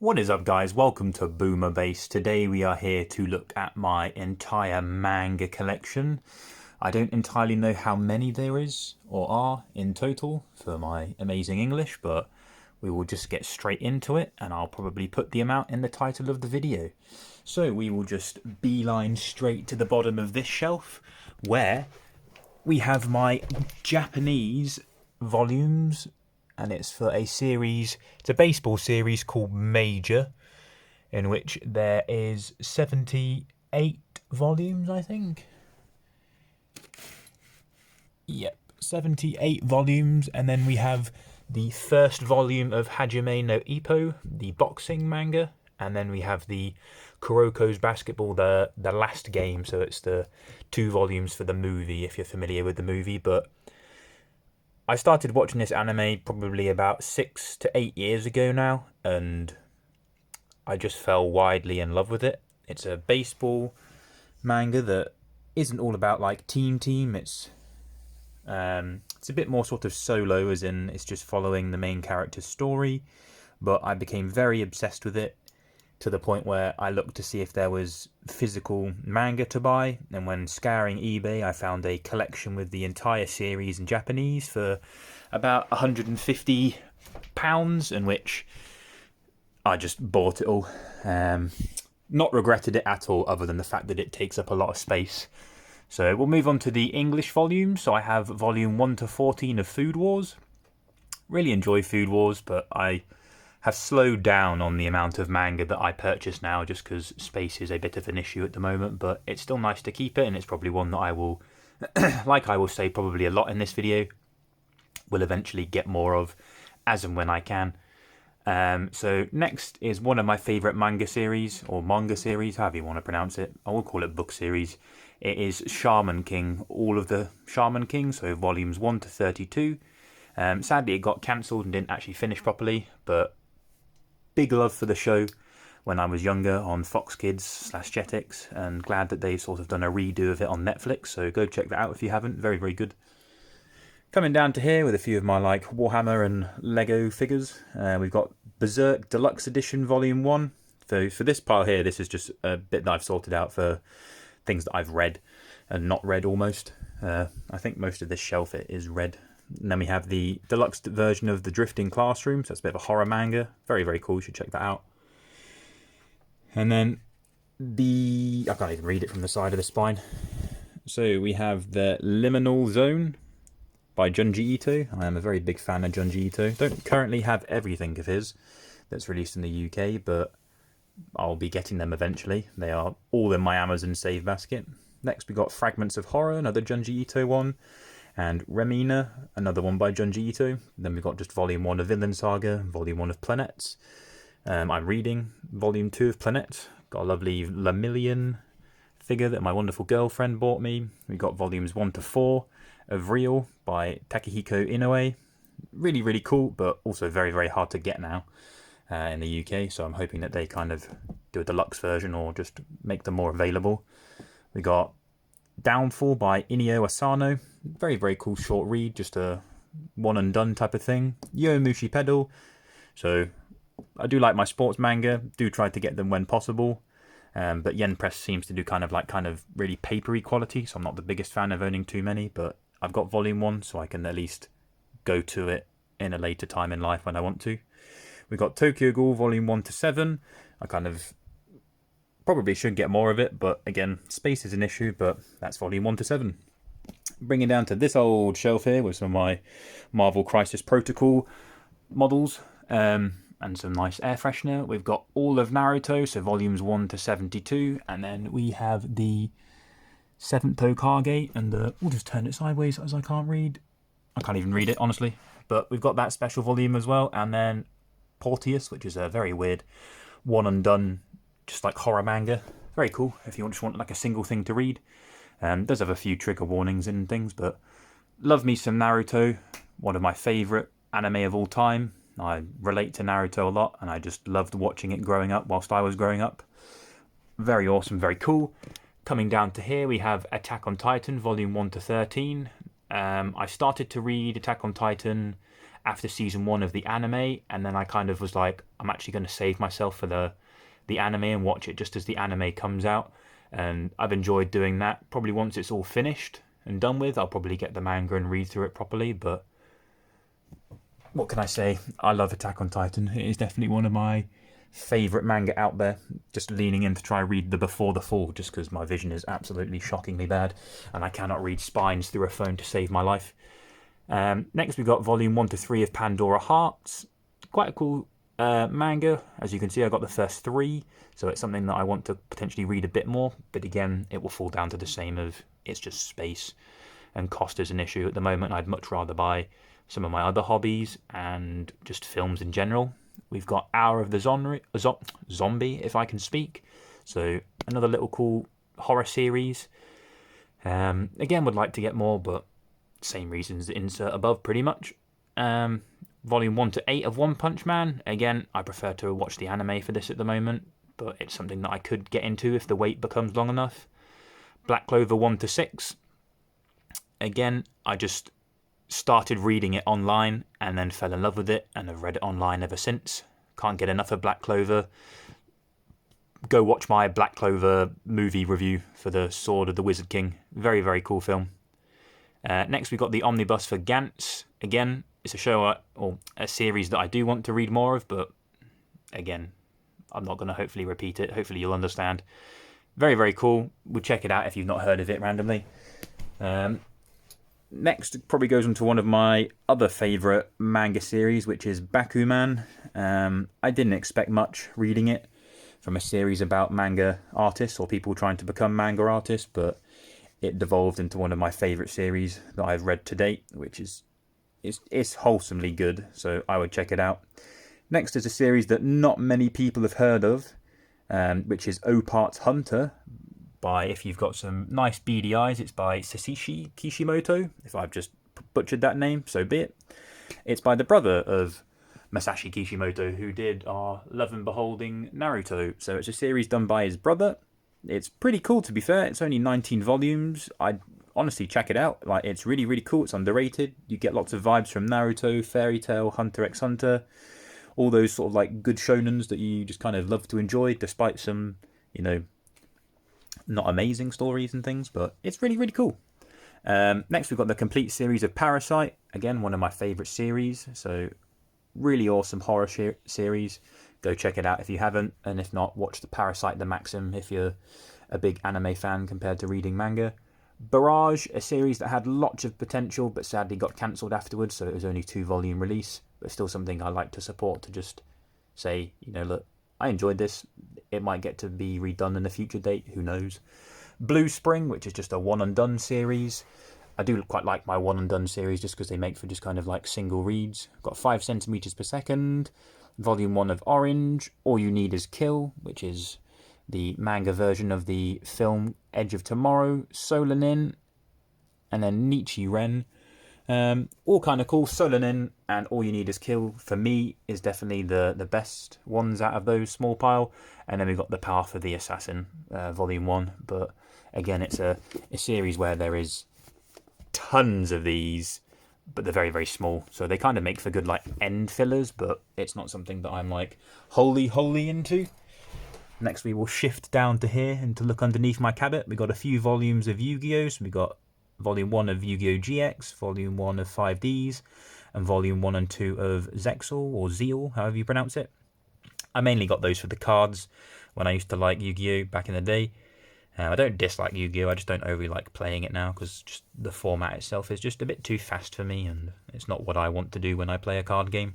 What is up, guys? Welcome to Boomer Base. Today we are here to look at my entire manga collection. I don't entirely know how many there is or are in total for my amazing English, but we will just get straight into it and I'll probably put the amount in the title of the video. So we will just beeline straight to the bottom of this shelf where we have my Japanese volumes, and it's for a series, it's a baseball series called Major, in which there is 78 volumes, I think. Yep, 78 volumes, and then we have the first volume of Hajime no Ippo, the boxing manga, and then we have the Kuroko's Basketball, the last game, so it's the 2 volumes for the movie, if you're familiar with the movie. But I started watching this anime probably about 6 to 8 years ago now, and I just fell widely in love with it. It's a baseball manga that isn't all about like team. It's a bit more sort of solo, as in it's just following the main character's story. But I became very obsessed with it to the point where I looked to see if there was physical manga to buy, and when scouring eBay I found a collection with the entire series in Japanese for about £150, in which I just bought it all. Not regretted it at all, other than the fact that it takes up a lot of space. So we'll move on to the English volume. So I have volume 1 to 14 of Food Wars. Really enjoy Food Wars, but I have slowed down on the amount of manga that I purchase now, just because space is a bit of an issue at the moment. But it's still nice to keep it, and it's probably one that I will, like I will say probably a lot in this video, will eventually get more of as and when I can. So next is one of my favourite manga series, or manga series, however you want to pronounce it. I will call it book series. It is Shaman King, all of the Shaman King, so volumes 1 to 32. Sadly it got cancelled and didn't actually finish properly, but big love for the show when I was younger on Fox Kids / Jetix, and glad that they've sort of done a redo of it on Netflix, so go check that out if you haven't. Very, very good. Coming down to here with a few of my like Warhammer and Lego figures, we've got Berserk Deluxe Edition Volume 1. So for this pile here, this is just a bit that I've sorted out for things that I've read and not read almost. I think most of this shelf it is read. And then we have the deluxe version of The Drifting Classroom, so that's a bit of a horror manga. Very, very cool, you should check that out. And then I can't even read it from the side of the spine. So we have the Liminal Zone by Junji Ito. I am a very big fan of Junji Ito. Don't currently have everything of his that's released in the UK, but I'll be getting them eventually. They are all in my Amazon save basket. Next we got Fragments of Horror, another Junji Ito one. And Remina, another one by Junji Ito. Then we've got just Volume 1 of Vinland Saga, Volume 1 of Planets. I'm reading Volume 2 of Planets. Got a lovely Lemillion figure that my wonderful girlfriend bought me. We've got Volumes 1 to 4 of Real by Takehiko Inoue. Really, really cool, but also very, very hard to get now in the UK. So I'm hoping that they kind of do a deluxe version or just make them more available. We got Downfall by Inio Asano. Very, very cool short read, just a one and done type of thing. Yomushi Pedal. So I do like my sports manga, do try to get them when possible. But Yen Press seems to do kind of really papery quality, so I'm not the biggest fan of owning too many, but I've got volume 1, so I can at least go to it in a later time in life when I want to. We've got Tokyo Ghoul volume 1 to 7. I kind of probably should get more of it, but again, space is an issue, but that's volume 1 to 7. Bringing down to this old shelf here with some of my Marvel Crisis Protocol models, and some nice air freshener. We've got all of Naruto, so volumes 1 to 72, and then we have the 7th Hokage, and we'll just turn it sideways as I can't read. I can't even read it, honestly. But we've got that special volume as well, and then Porteus, which is a very weird one and done, just like horror manga. Very cool if you just want like a single thing to read. Does have a few trigger warnings and things, but love me some Naruto. One of my favourite anime of all time. I relate to Naruto a lot, and I just loved watching it growing up whilst I was growing up. Very awesome, very cool. Coming down to here, we have Attack on Titan, Volume 1 to 13. I started to read Attack on Titan after season 1 of the anime, and then I kind of was like, I'm actually going to save myself for the anime and watch it just as the anime comes out. And I've enjoyed doing that. Probably once it's all finished and done with, I'll probably get the manga and read through it properly. But what can I say? I love Attack on Titan. It is definitely one of my favourite manga out there. Just leaning in to try read the Before the Fall, just because my vision is absolutely shockingly bad and I cannot read spines through a phone to save my life. Next we've got volume 1 to 3 of Pandora Hearts. Quite a cool manga. As you can see, I got the first 3, so it's something that I want to potentially read a bit more, but again, it will fall down to the same of it's just space and cost is an issue at the moment. I'd much rather buy some of my other hobbies and just films in general. We've got Hour of the Zombie, if I can speak, so another little cool horror series. Again, would like to get more, but same reasons insert above pretty much. Volume 1 to 8 of One Punch Man. Again, I prefer to watch the anime for this at the moment, but it's something that I could get into if the wait becomes long enough. Black Clover 1 to 6. Again, I just started reading it online and then fell in love with it and have read it online ever since. Can't get enough of Black Clover. Go watch my Black Clover movie review for the Sword of the Wizard King. Very, very cool film. Next we got the Omnibus for Gantz. Again, it's a show or a series that I do want to read more of, but again, I'm not going to hopefully repeat it. Hopefully you'll understand. Very, very cool. We'll check it out if you've not heard of it randomly. Next probably goes on to one of my other favourite manga series, which is Bakuman. I didn't expect much reading it from a series about manga artists or people trying to become manga artists, but it devolved into one of my favourite series that I've read to date, which is it's wholesomely good, so I would check it out. Next is a series that not many people have heard of, which is O-Parts Hunter. By, if you've got some nice beady eyes, it's by Satoshi Kishimoto. If I've just butchered that name, so be it. It's by the brother of Masashi Kishimoto, who did our Love and Beholding Naruto. So it's a series done by his brother. It's pretty cool, to be fair. It's only 19 volumes. I'd honestly check it out. Like, it's really, really cool. It's underrated. You get lots of vibes from Naruto, Fairy Tail, Hunter x Hunter, all those sort of like good shonens that you just kind of love to enjoy, despite some, not amazing stories and things, but it's really, really cool. Next, we've got the complete series of Parasite. Again, one of my favourite series. So, really awesome horror series. Go check it out if you haven't. And if not, watch the Parasite the Maxim if you're a big anime fan compared to reading manga. Barrage, a series that had lots of potential, but sadly got cancelled afterwards. So, it was only a 2-volume release. But still something I like to support, to just say, look, I enjoyed this. It might get to be redone in a future date. Who knows? Blue Spring, which is just a one-and-done series. I do quite like my one-and-done series just because they make for just kind of like single reads. Got 5 centimeters per second. Volume 1 of Orange. All You Need Is Kill, which is the manga version of the film Edge of Tomorrow. Solanin. And then Nichi Ren. All kind of cool. Solanin and All You Need Is Kill, for me, is definitely the best ones out of those small pile. And then we've got The Path of the Assassin, Volume 1. But again, it's a series where there is tons of these, but they're very, very small. So they kind of make for good like end fillers, but it's not something that I'm like wholly into. Next, we will shift down to here and to look underneath my cabinet. We've got a few volumes of Yu-Gi-Oh! So we've got Volume 1 of Yu-Gi-Oh! GX, Volume 1 of 5Ds, and Volume 1 and 2 of Zexal, or Zeal, however you pronounce it. I mainly got those for the cards when I used to like Yu-Gi-Oh! Back in the day. I don't dislike Yu-Gi-Oh! I just don't overly like playing it now, because just the format itself is just a bit too fast for me, and it's not what I want to do when I play a card game.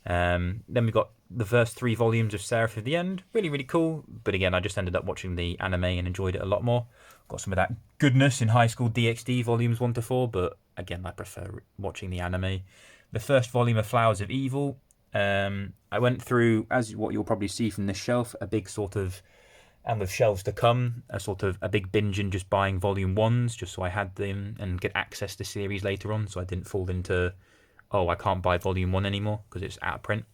Then we've got the first 3 volumes of Seraph of the End. Really, really cool. But again, I just ended up watching the anime and enjoyed it a lot more. Got some of that goodness in High School DxD volumes 1 to 4, but again, I prefer watching the anime. The first volume of Flowers of Evil. I went through, as what you'll probably see from this shelf, a big sort of, and with shelves to come, a big binge in just buying volume 1s, just so I had them and get access to series later on, so I didn't fall into, I can't buy volume 1 anymore because it's out of print.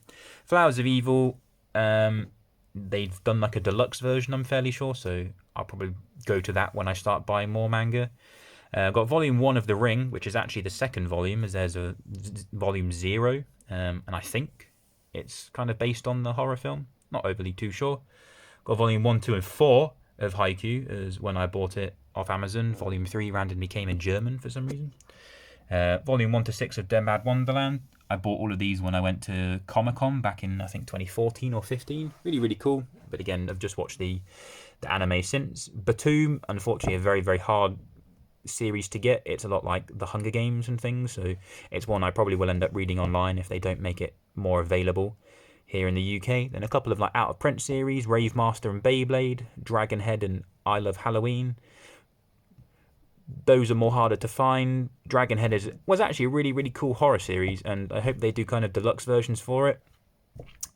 Flowers of Evil, they've done like a deluxe version, I'm fairly sure, so I'll probably go to that when I start buying more manga. Got volume 1 of The Ring, which is actually the second volume, as there's a volume 0, and I think it's kind of based on the horror film. Not overly too sure. Got volume 1, 2, and 4 of Haikyuu, as when I bought it off Amazon. Volume 3 randomly came in German for some reason. Volume 1 to 6 of Dead Wonderland. I bought all of these when I went to Comic-Con back in, I think, 2014 or 15. Really, really cool. But again, I've just watched the anime since. Batum, unfortunately, a very, very hard series to get. It's a lot like the Hunger Games and things, so it's one I probably will end up reading online if they don't make it more available here in the UK. Then a couple of like out of print series, Rave Master and Beyblade, Dragonhead and I Love Halloween. Those are more harder to find. Dragonhead was actually a really, really cool horror series, and I hope they do kind of deluxe versions for it.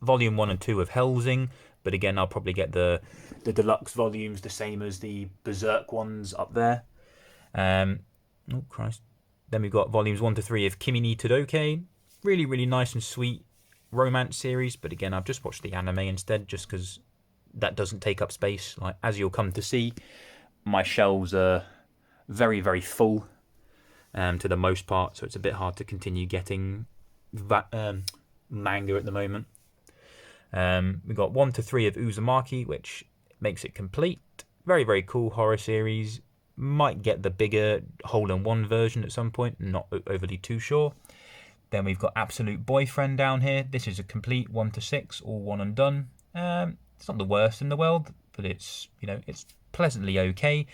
Volume 1 and 2 of Helsing, but again, I'll probably get the deluxe volumes, the same as the Berserk ones up there. Oh, Christ. Then we've got volumes 1 to 3 of Kimi ni Todoke. Really, really nice and sweet romance series, but again, I've just watched the anime instead, just because that doesn't take up space. Like, as you'll come to see, my shelves are very, very full to the most part, so it's a bit hard to continue getting that manga at the moment. We've got 1 to 3 of Uzumaki, which makes it complete. Very, very cool horror series. Might get the bigger hole-in-one version at some point, not overly too sure. Then we've got Absolute Boyfriend down here. This is a complete 1 to 6, all one and done. It's not the worst in the world, but it's pleasantly okay.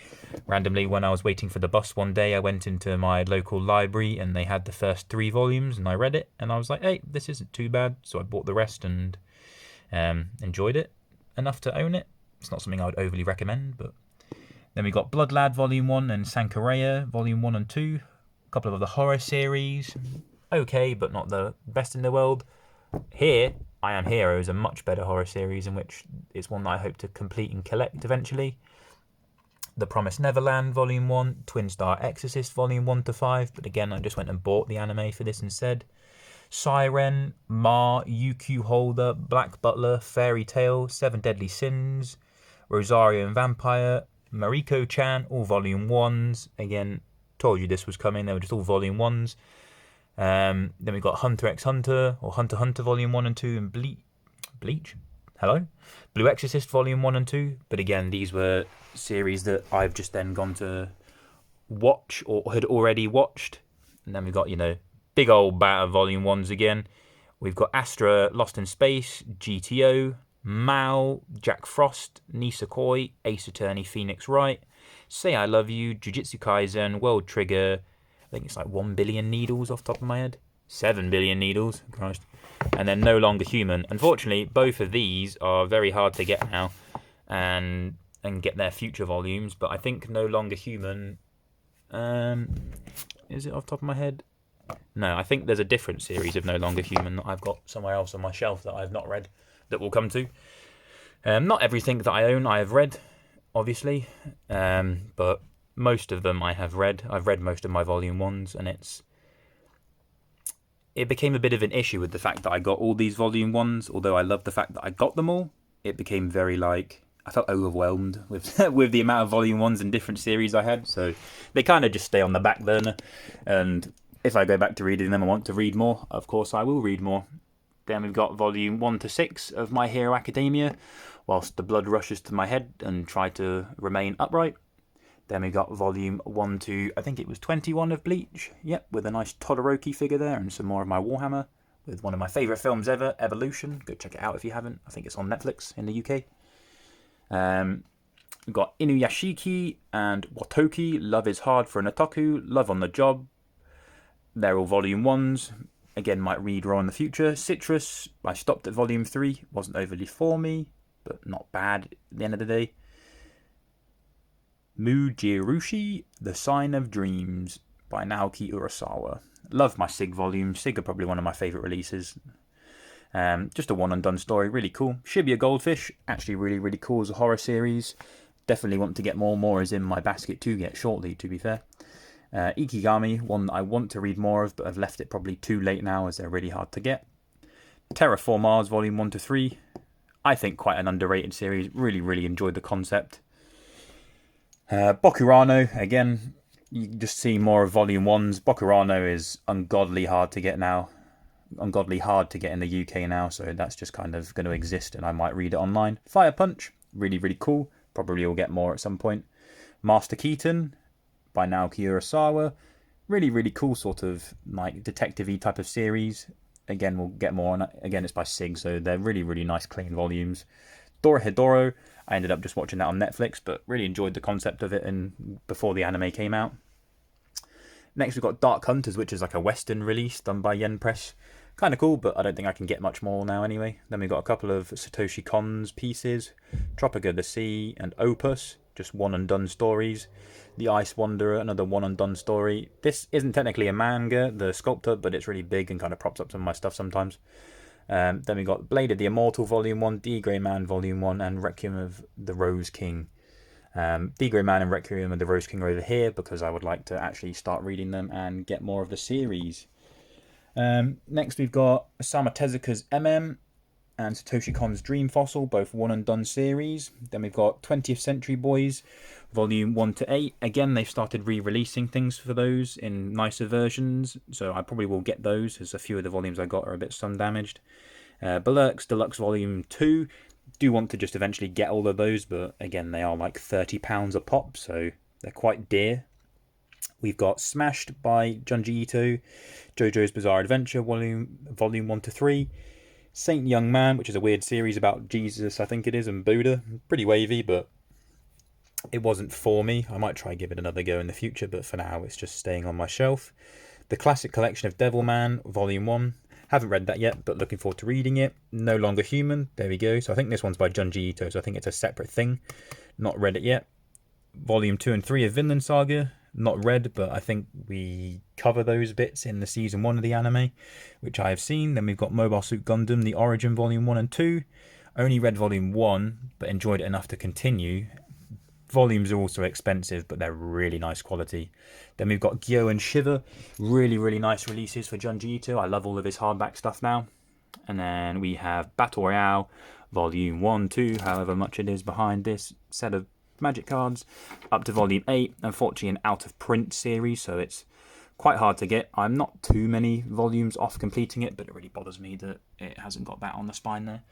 Randomly, when I was waiting for the bus one day, I went into my local library and they had the first 3 volumes, and I read it, and I was like, hey, this isn't too bad. So I bought the rest and enjoyed it enough to own it. It's not something I would overly recommend, but then we got Blood Lad Volume 1 and Sankareya Volume 1 and 2. A couple of the horror series. Okay, but not the best in the world. Here, I Am Hero is a much better horror series, in which it's one that I hope to complete and collect eventually. The Promised Neverland Volume 1, Twin Star Exorcist Volume 1 to 5, but again, I just went and bought the anime for this instead. Siren, Ma, UQ Holder, Black Butler, Fairy Tale, Seven Deadly Sins, Rosario and Vampire, Mariko-chan, all Volume 1s. Again, told you this was coming, they were just all Volume 1s. Then we've got Hunter x Hunter, or Hunter x Hunter Volume 1 and 2, and Bleach? Hello? Blue Exorcist Volume 1 and 2. But again, these were series that I've just then gone to watch, or had already watched. And then we've got, big old bat of Volume 1s again. We've got Astra Lost in Space, GTO, Mao, Jack Frost, Nisekoi, Ace Attorney Phoenix Wright, Say I Love You, Jujutsu Kaisen, World Trigger. I think it's like 1 billion needles off the top of my head. 7 billion needles, Christ. And then No Longer Human. Unfortunately, both of these are very hard to get now and get their future volumes. But I think No Longer Human, is it off the top of my head? No, I think there's a different series of No Longer Human that I've got somewhere else on my shelf that I've not read that we'll come to. Not everything that I own I have read, obviously, but most of them I have read. I've read most of my Volume 1s, and it became a bit of an issue with the fact that I got all these Volume 1s. Although I love the fact that I got them all, it became very I felt overwhelmed with with the amount of Volume 1s and different series I had. So they kind of just stay on the back burner, and if I go back to reading them and want to read more, of course I will read more. Then we've got Volume 1 to 6 of My Hero Academia, whilst the blood rushes to my head and try to remain upright. Then we got Volume 1 to, I think it was 21 of Bleach. Yep, with a nice Todoroki figure there and some more of my Warhammer, with one of my favourite films ever, Evolution. Go check it out if you haven't. I think it's on Netflix in the UK. We've got Inuyashiki and Watoki, Love is Hard for an Otaku, Love on the Job. They're all Volume 1s. Again, might read more in the future. Citrus, I stopped at Volume 3. Wasn't overly for me, but not bad at the end of the day. Mujirushi, The Sign of Dreams by Naoki Urasawa. Love my Sig volumes. Sig are probably one of my favourite releases. Just a one and done story, really cool. Shibuya Goldfish, actually really, really cool as a horror series. Definitely want to get more. More is in my basket to get shortly, to be fair. Ikigami, one that I want to read more of, but I've left it probably too late now as they're really hard to get. Terraform Mars Volume 1 to 3. I think quite an underrated series. Really, really enjoyed the concept. Bokurano, again, you just see more of Volume 1's. Bokurano is ungodly hard to get now. Ungodly hard to get in the UK now, so that's just kind of going to exist, and I might read it online. Fire Punch, really, really cool. Probably will get more at some point. Master Keaton by Naoki Urasawa. Really, really cool sort of like detective-y type of series. Again, we'll get more on it. Again, it's by SIG, so they're really, really nice, clean volumes. Dorohedoro, I ended up just watching that on Netflix, but really enjoyed the concept of it and before the anime came out. Next, we've got Dark Hunters, which is like a Western release done by Yen Press. Kind of cool, but I don't think I can get much more now anyway. Then we've got a couple of Satoshi Kon's pieces, Tropica the Sea and Opus, just one and done stories. The Ice Wanderer, another one and done story. This isn't technically a manga, the sculptor, but it's really big and kind of props up some of my stuff sometimes. Then we got Blade of the Immortal Volume 1, D Grey Man Volume 1, and Requiem of the Rose King. D Grey Man and Requiem of the Rose King are over here because I would like to actually start reading them and get more of the series. Next we've got Osamu Tezuka's MM and Satoshi Kon's Dream Fossil, both one and done series. Then we've got 20th Century Boys, Volume 1 to 8. Again, they've started re-releasing things for those in nicer versions, so I probably will get those, as a few of the volumes I got are a bit sun damaged. Berserk's Deluxe Volume 2. Do want to just eventually get all of those, but again, they are like £30 a pop, so they're quite dear. We've got Smashed by Junji Ito, JoJo's Bizarre Adventure, Volume 1 to 3. Saint Young Man, which is a weird series about Jesus, I think it is, and Buddha. Pretty wavy, but it wasn't for me. I might try give it another go in the future, but for now it's just staying on my shelf. The Classic Collection of Devilman, Volume 1. Haven't read that yet, but looking forward to reading it. No Longer Human, there we go. So I think this one's by Junji Ito, so I think it's a separate thing. Not read it yet. Volume 2 and 3 of Vinland Saga. Not read, but I think we cover those bits in the Season 1 of the anime, which I have seen. Then we've got Mobile Suit Gundam, The Origin Volume 1 and 2. Only read Volume 1, but enjoyed it enough to continue. Volumes are also expensive, but they're really nice quality. Then we've got Gyo and Shiver. Really, really nice releases for Junji Ito. I love all of his hardback stuff now. And then we have Battle Royale, Volume 1, 2, however much it is behind this set of Magic cards, up to Volume 8. Unfortunately an out of print series, so it's quite hard to get. I'm not too many volumes off completing it, but it really bothers me that it hasn't got that on the spine there.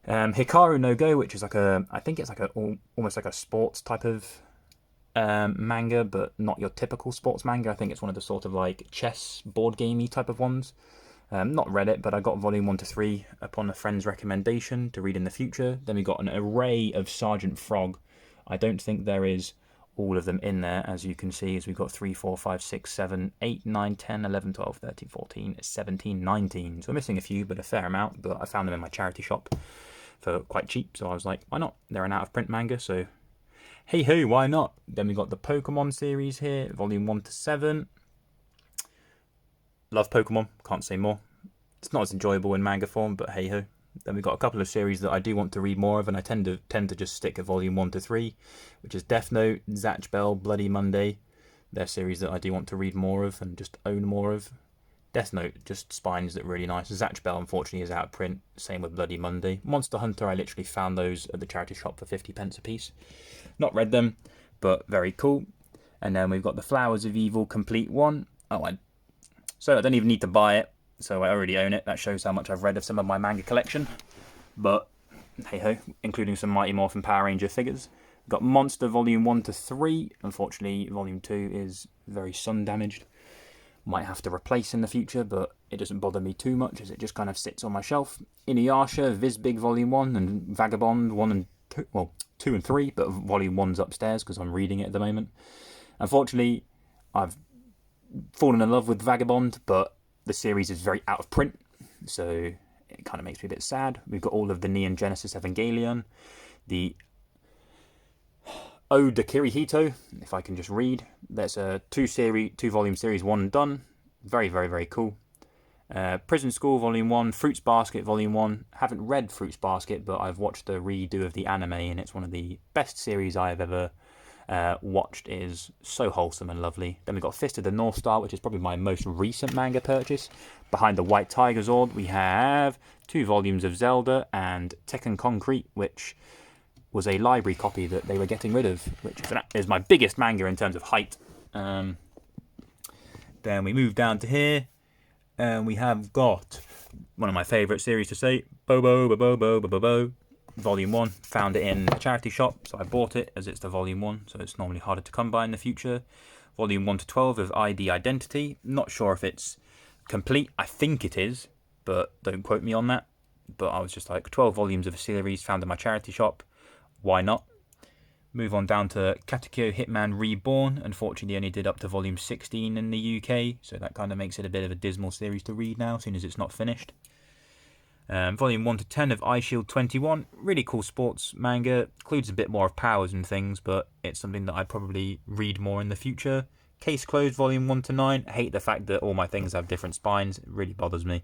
Hikaru no Go, which is like I think it's like almost like a sports type of manga, but not your typical sports manga. I think it's one of the sort of like chess board gamey type of ones. Not read it, but I got Volume 1 to 3 upon a friend's recommendation to read in the future. Then we got an array of Sergeant Frog. I don't think there is all of them in there, as you can see, as we've got 3, 4, 5, 6, 7, 8, 9, 10, 11, 12, 13, 14, 17, 19. So we're missing a few, but a fair amount. But I found them in my charity shop for quite cheap, so I was like, why not? They're an out-of-print manga, so hey ho, why not? Then we got the Pokemon series here, Volume 1 to 7. Love Pokemon, can't say more. It's not as enjoyable in manga form, but hey ho. Then we've got a couple of series that I do want to read more of, and I tend to just stick at Volume 1 to 3, which is Death Note, Zatch Bell, Bloody Monday. They're series that I do want to read more of and just own more of. Death Note, just spines that really nice. Zatch Bell, unfortunately, is out of print. Same with Bloody Monday. Monster Hunter, I literally found those at the charity shop for 50p a piece. Not read them, but very cool. And then we've got the Flowers of Evil Complete 1. So I don't even need to buy it. So I already own it. That shows how much I've read of some of my manga collection. But hey ho, including some Mighty Morphin Power Ranger figures. We've got Monster Volume 1 to 3. Unfortunately, Volume 2 is very sun damaged. Might have to replace in the future, but it doesn't bother me too much as it just kind of sits on my shelf. Inuyasha, Vizbig Volume 1 and Vagabond 1 and 2, well, 2 and 3, but Volume 1's upstairs because I'm reading it at the moment. Unfortunately, I've fallen in love with Vagabond, but the series is very out of print, so it kind of makes me a bit sad. We've got all of the Neon Genesis Evangelion, the Ode to Kirihito, if I can just read. There's a 2-volume series, 1 and done. Very, very, very cool. Prison School Volume 1, Fruits Basket Volume 1. Haven't read Fruits Basket, but I've watched the redo of the anime, and it's one of the best series I have ever watched. It is so wholesome and lovely. Then we've got Fist of the North Star, which is probably my most recent manga purchase. Behind the White Tiger Zord, we have 2 volumes of Zelda and Tekken Concrete, which was a library copy that they were getting rid of, which is my biggest manga in terms of height. Then we move down to here, and we have got one of my favourite series to say, Bobo, Volume 1. Found it in a charity shop, so I bought it as it's the Volume 1, so it's normally harder to come by in the future. Volume 1 to 12 of ID Identity. Not sure if it's complete. I think it is, but don't quote me on that. But I was just like, 12 volumes of a series found in my charity shop. Why not? Move on down to Katekyo Hitman Reborn. Unfortunately, only did up to volume 16 in the UK, so that kind of makes it a bit of a dismal series to read now, as soon as it's not finished. Volume 1 to 10 of iShield 21. Really cool sports manga. Includes a bit more of powers and things, but it's something that I'd probably read more in the future. Case Closed Volume 1 to 9. I hate the fact that all my things have different spines. It really bothers me.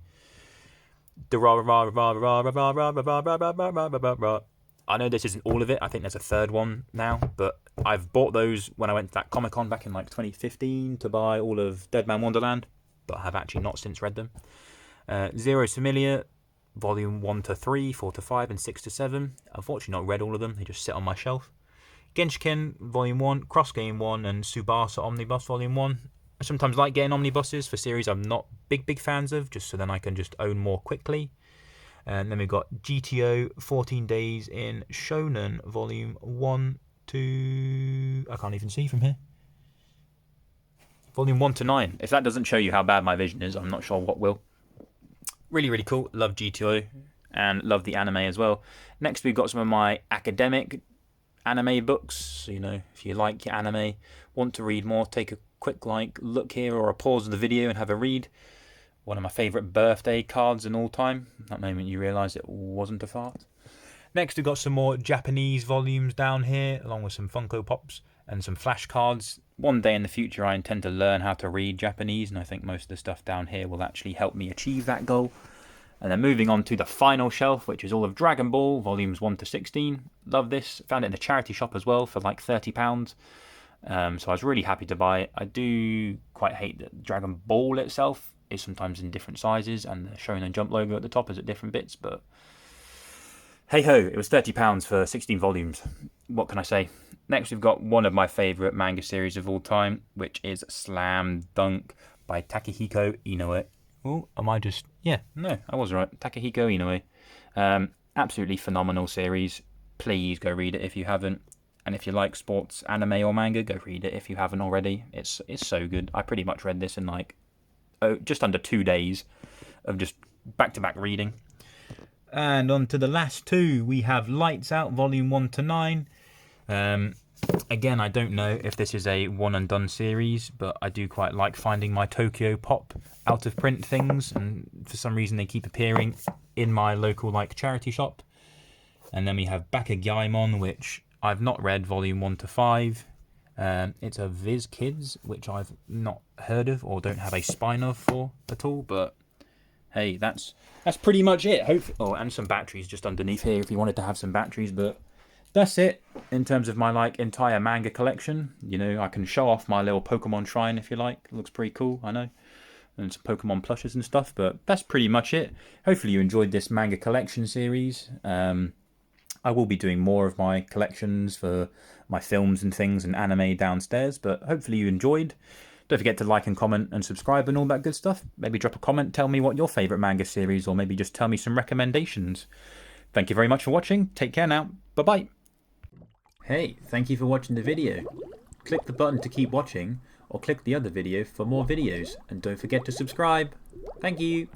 I know this isn't all of it. I think there's a third one now, but I've bought those when I went to that Comic-Con back in like 2015 to buy all of Dead Man Wonderland, but I have actually not since read them. Zero Similia, Volume 1 to 3, 4 to 5, and 6 to 7. I've unfortunately not read all of them. They just sit on my shelf. Genshiken, Volume 1, Cross Game 1, and Tsubasa Omnibus Volume 1. I sometimes like getting omnibuses for series I'm not big fans of, just so then I can just own more quickly. And then we've got GTO 14 Days in Shonen Volume 1 to... I can't even see from here. Volume 1 to 9. If that doesn't show you how bad my vision is, I'm not sure what will. Really, really cool. Love GTO and love the anime as well. Next, we've got some of my academic anime books. So, you know, if you like your anime, want to read more, take a quick look here or a pause of the video and have a read. One of my favourite birthday cards in all time. That moment you realise it wasn't a fart. Next, we've got some more Japanese volumes down here, along with some Funko Pops and some flashcards. One day in the future, I intend to learn how to read Japanese, and I think most of the stuff down here will actually help me achieve that goal. And then moving on to the final shelf, which is all of Dragon Ball, volumes 1 to 16. Love this. Found it in a charity shop as well for like £30. So I was really happy to buy it. I do quite hate that Dragon Ball itself is sometimes in different sizes, and the Shonen Jump logo at the top is at different bits, but hey ho, it was £30 for 16 volumes. What can I say? Next, we've got one of my favourite manga series of all time, which is Slam Dunk by Takehiko Inoue. Oh, am I just... Yeah, no, I was right. Takehiko Inoue. Absolutely phenomenal series. Please go read it if you haven't. And if you like sports, anime or manga, go read it if you haven't already. It's so good. I pretty much read this in like just under 2 days of just back-to-back reading. And on to the last two, we have Lights Out, Volume 1 to 9. Again, I don't know if this is a one-and-done series, but I do quite like finding my Tokyo Pop out-of-print things, and for some reason they keep appearing in my local charity shop. And then we have Bakugaimon, which I've not read, Volume 1 to 5. It's a Viz Kids, which I've not heard of or don't have a spine of for at all, but hey, that's pretty much it. Oh, and some batteries just underneath here if you wanted to have some batteries, but that's it in terms of my entire manga collection. You know, I can show off my little Pokemon shrine if you like. It looks pretty cool, I know. And some Pokemon plushes and stuff, but that's pretty much it. Hopefully you enjoyed this manga collection series. I will be doing more of my collections for my films and things and anime downstairs, but hopefully you enjoyed. Don't forget to like and comment and subscribe and all that good stuff. Maybe drop a comment, tell me what your favourite manga series, or maybe just tell me some recommendations. Thank you very much for watching. Take care now. Bye-bye. Hey, thank you for watching the video. Click the button to keep watching, or click the other video for more videos. And don't forget to subscribe. Thank you.